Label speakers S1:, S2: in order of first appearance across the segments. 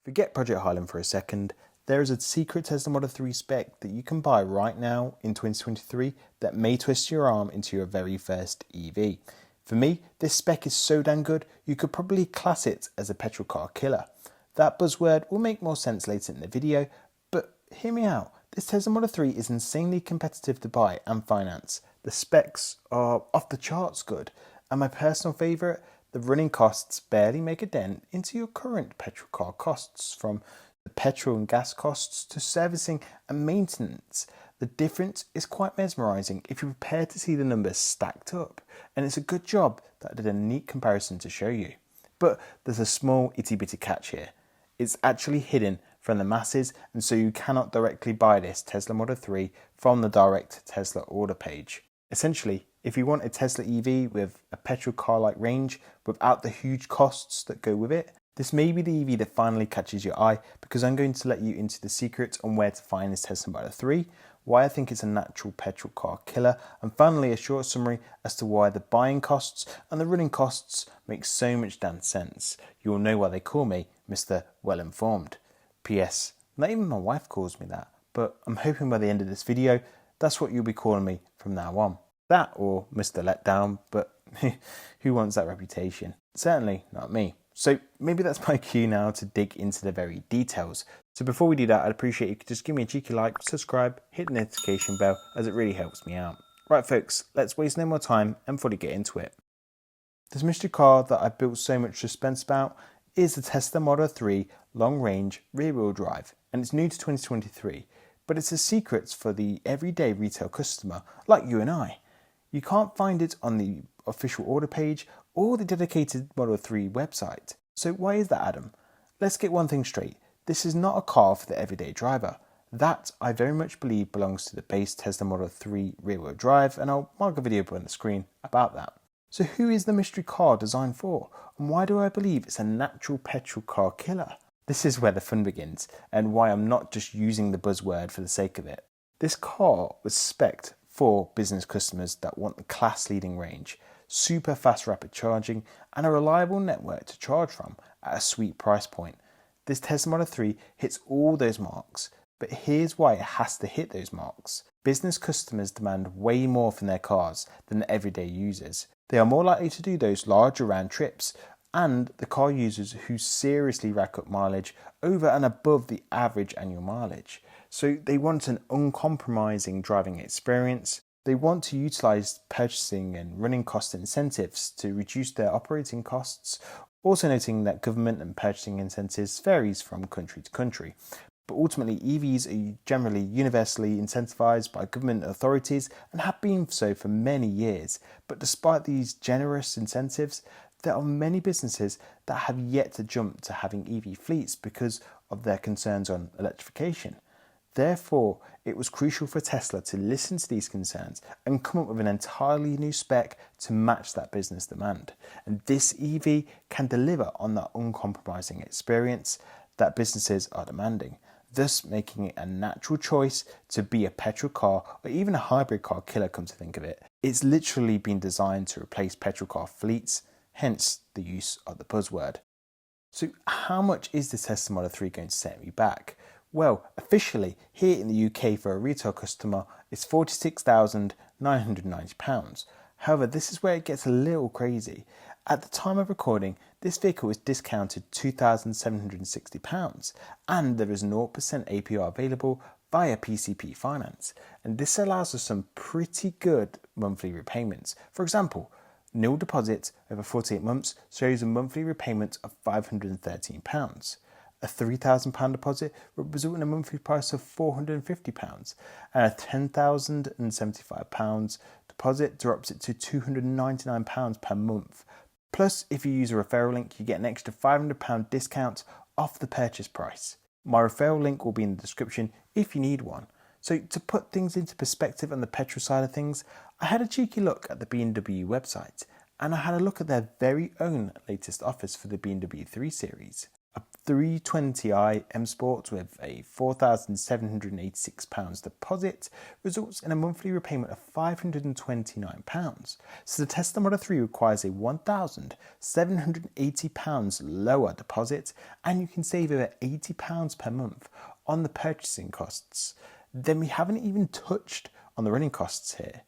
S1: Forget Project Highland for a second. There is a secret Tesla Model 3 spec that you can buy right now in 2023 that may twist your arm into your very first EV. For me, this spec is so damn good, you could probably class it as a petrol car killer. That buzzword will make more sense later in the video, but hear me out. This Tesla Model 3 is insanely competitive to buy and finance. The specs are off the charts good, and my personal favourite, the running costs barely make a dent into your current petrol car costs, from the petrol and gas costs to servicing and maintenance. The difference is quite mesmerising if you're prepared to see the numbers stacked up, and it's a good job that I did a neat comparison to show you. But there's a small itty bitty catch here. It's actually hidden from the masses, and so you cannot directly buy this Tesla Model 3 from the direct Tesla order page. Essentially, if you want a Tesla EV with a petrol car-like range without the huge costs that go with it, this may be the EV that finally catches your eye, because I'm going to let you into the secret on where to find this Tesla Model 3, why I think it's a natural petrol car killer, and finally a short summary as to why the buying costs and the running costs make so much damn sense. You'll know why they call me Mr. Well-Informed. P.S. Not even my wife calls me that, but I'm hoping by the end of this video, that's what you'll be calling me from now on. That or Mr. Letdown, but who wants that reputation? Certainly not me. So maybe that's my cue now to dig into the very details. So before we do that, I'd appreciate you could just give me a cheeky like, subscribe, hit the notification bell, as it really helps me out. Right folks, let's waste no more time and fully get into it. This mystery car that I've built so much suspense about is the Tesla Model 3 long range rear wheel drive, and it's new to 2023, but it's a secret for the everyday retail customer like you and I. You can't find it on the official order page or the dedicated Model 3 website. So why is that, Adam? Let's get one thing straight. This is not a car for the everyday driver. That, I very much believe, belongs to the base Tesla Model 3 rear-wheel drive, and I'll mark a video up on the screen about that. So who is the mystery car designed for? And why do I believe it's a natural petrol car killer? This is where the fun begins, and why I'm not just using the buzzword for the sake of it. This car was spec'd for business customers that want the class-leading range, super fast rapid charging, and a reliable network to charge from at a sweet price point. This Tesla Model 3 hits all those marks, but here's why it has to hit those marks. Business customers demand way more from their cars than the everyday users. They are more likely to do those larger round trips, and the car users who seriously rack up mileage over and above the average annual mileage. So they want an uncompromising driving experience. They want to utilise purchasing and running cost incentives to reduce their operating costs, also noting that government and purchasing incentives varies from country to country. But ultimately, EVs are generally universally incentivised by government authorities and have been so for many years. But despite these generous incentives, there are many businesses that have yet to jump to having EV fleets because of their concerns on electrification. Therefore, it was crucial for Tesla to listen to these concerns and come up with an entirely new spec to match that business demand. And this EV can deliver on that uncompromising experience that businesses are demanding, thus making it a natural choice to be a petrol car or even a hybrid car killer, come to think of it. It's literally been designed to replace petrol car fleets, hence the use of the buzzword. So how much is the Tesla Model 3 going to set me back? Well, officially, here in the UK for a retail customer, it's £46,990. However, this is where it gets a little crazy. At the time of recording, this vehicle is discounted £2,760, and there is 0% APR available via PCP finance. And this allows us some pretty good monthly repayments. For example, nil deposit over 48 months shows a monthly repayment of £513. A £3,000 deposit would result in a monthly price of £450, and a £10,075 deposit drops it to £299 per month. Plus, if you use a referral link, you get an extra £500 discount off the purchase price. My referral link will be in the description if you need one. So to put things into perspective on the petrol side of things, I had a cheeky look at the BMW website, and I had a look at their very own latest offers for the BMW 3 Series. A 320i M Sport with a £4,786 deposit results in a monthly repayment of £529. So the Tesla Model 3 requires a £1,780 lower deposit, and you can save over £80 per month on the purchasing costs. Then we haven't even touched on the running costs here.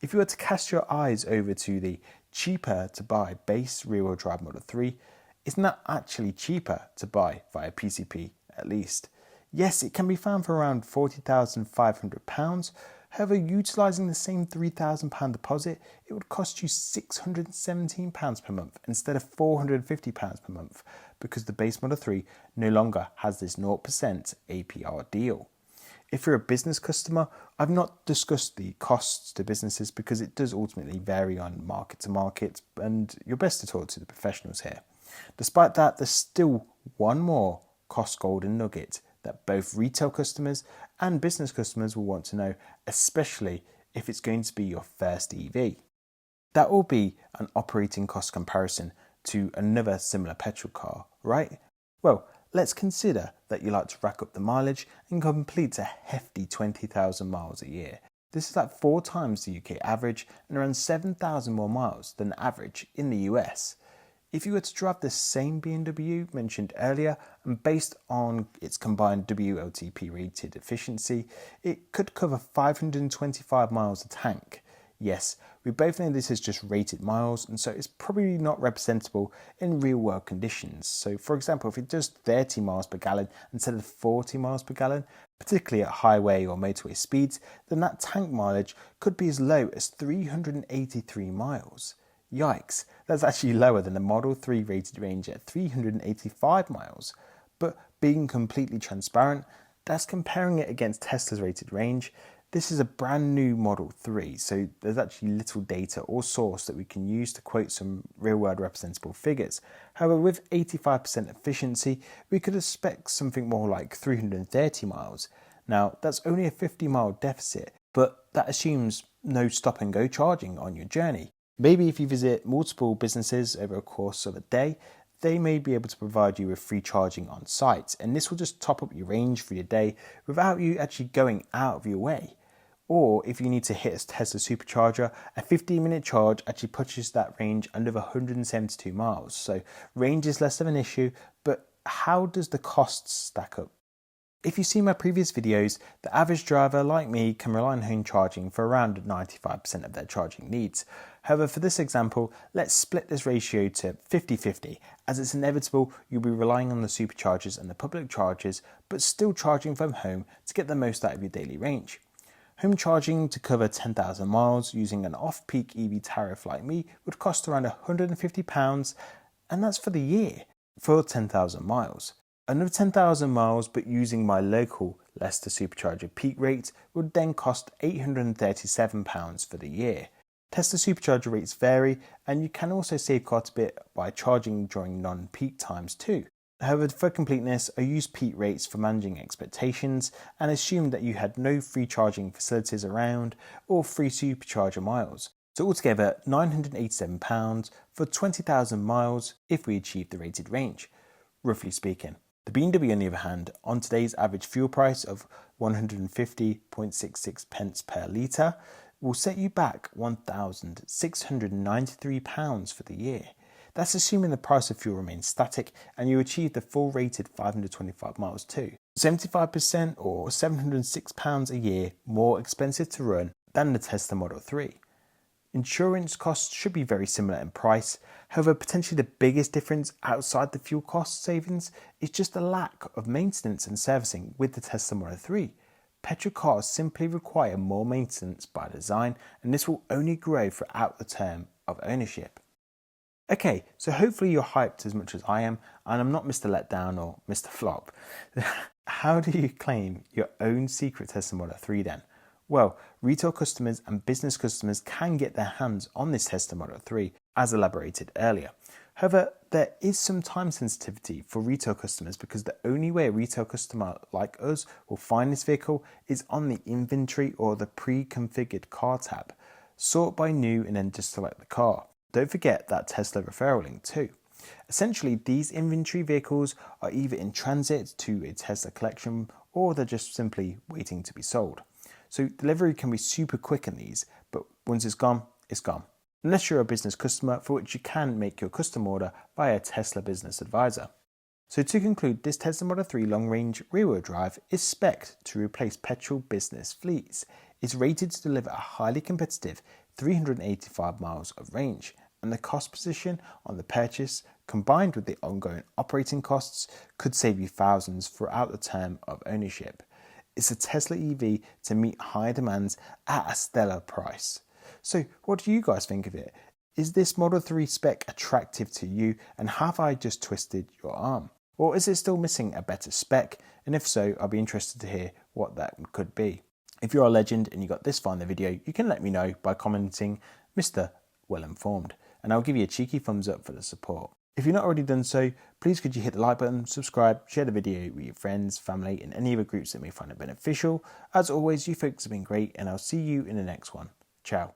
S1: If you were to cast your eyes over to the cheaper to buy base rear-wheel drive Model 3, isn't that actually cheaper to buy via PCP at least? Yes, it can be found for around £40,500. However, utilising the same £3,000 deposit, it would cost you £617 per month instead of £450 per month, because the base Model 3 no longer has this 0% APR deal. If you're a business customer, I've not discussed the costs to businesses because it does ultimately vary on market to market, and you're best to talk to the professionals here. Despite that, there's still one more cost golden nugget that both retail customers and business customers will want to know, especially if it's going to be your first EV. That will be an operating cost comparison to another similar petrol car, right? Well, let's consider that you like to rack up the mileage and complete a hefty 20,000 miles a year. This is like 4 times the UK average and around 7,000 more miles than the average in the US. If you were to drive the same BMW mentioned earlier, and based on its combined WLTP rated efficiency, it could cover 525 miles a tank. Yes, we both know this is just rated miles, and so it's probably not representable in real world conditions. So for example, if it does 30 miles per gallon instead of 40 miles per gallon, particularly at highway or motorway speeds, then that tank mileage could be as low as 383 miles. Yikes, that's actually lower than the Model 3 rated range at 385 miles. But being completely transparent, that's comparing it against Tesla's rated range. This is a brand new Model 3, so there's actually little data or source that we can use to quote some real-world representable figures. However, with 85% efficiency, we could expect something more like 330 miles. Now, that's only a 50-mile deficit, but that assumes no stop-and-go charging on your journey. Maybe if you visit multiple businesses over a course of a day, they may be able to provide you with free charging on site, and this will just top up your range for your day without you actually going out of your way. Or if you need to hit a Tesla supercharger, a 15-minute charge actually pushes that range under 172 miles. So range is less of an issue, but how does the costs stack up? If you see my previous videos, the average driver like me can rely on home charging for around 95% of their charging needs. However, for this example, let's split this ratio to 50-50, as it's inevitable you'll be relying on the superchargers and the public chargers, but still charging from home to get the most out of your daily range. Home charging to cover 10,000 miles using an off-peak EV tariff like me would cost around £150, and that's for the year, for 10,000 miles. Another 10,000 miles, but using my local Leicester supercharger peak rate, would then cost £837 for the year. Tesla supercharger rates vary, and you can also save quite a bit by charging during non-peak times too. However, for completeness, I used peak rates for managing expectations and assumed that you had no free charging facilities around or free supercharger miles. So altogether, £987 for 20,000 miles if we achieve the rated range, roughly speaking. The BMW, on the other hand, on today's average fuel price of 150.66 pence per litre, will set you back £1,693 for the year. That's assuming the price of fuel remains static and you achieve the full rated 525 miles too. 75% or £706 a year more expensive to run than the Tesla Model 3. Insurance costs should be very similar in price. However, potentially the biggest difference outside the fuel cost savings is just the lack of maintenance and servicing with the Tesla Model 3. Petrol cars simply require more maintenance by design, and this will only grow throughout the term of ownership. Okay, so hopefully you're hyped as much as I am, and I'm not Mr. Letdown or Mr. Flop. How do you claim your own secret Tesla Model 3 then? Well, retail customers and business customers can get their hands on this Tesla Model 3, as elaborated earlier. However, there is some time sensitivity for retail customers because the only way a retail customer like us will find this vehicle is on the inventory or the pre-configured car tab. Sort by new and then just select the car. Don't forget that Tesla referral link too. Essentially, these inventory vehicles are either in transit to a Tesla collection or they're just simply waiting to be sold. So delivery can be super quick in these, but once it's gone, it's gone. Unless you're a business customer, for which you can make your custom order via a Tesla Business Advisor. So to conclude, this Tesla Model 3 long-range rear-wheel drive is spec'd to replace petrol business fleets. It's rated to deliver a highly competitive 385 miles of range, and the cost position on the purchase, combined with the ongoing operating costs, could save you thousands throughout the term of ownership. It's a Tesla EV to meet high demands at a stellar price. So what do you guys think of it? Is this Model 3 spec attractive to you, and have I just twisted your arm? Or is it still missing a better spec? And if so, I'll be interested to hear what that could be. If you're a legend and you got this far in the video, you can let me know by commenting Mr. Well Informed, and I'll give you a cheeky thumbs up for the support. If you've not already done so, please could you hit the like button, subscribe, share the video with your friends, family, and any other groups that may find it beneficial. As always, you folks have been great, and I'll see you in the next one. Ciao.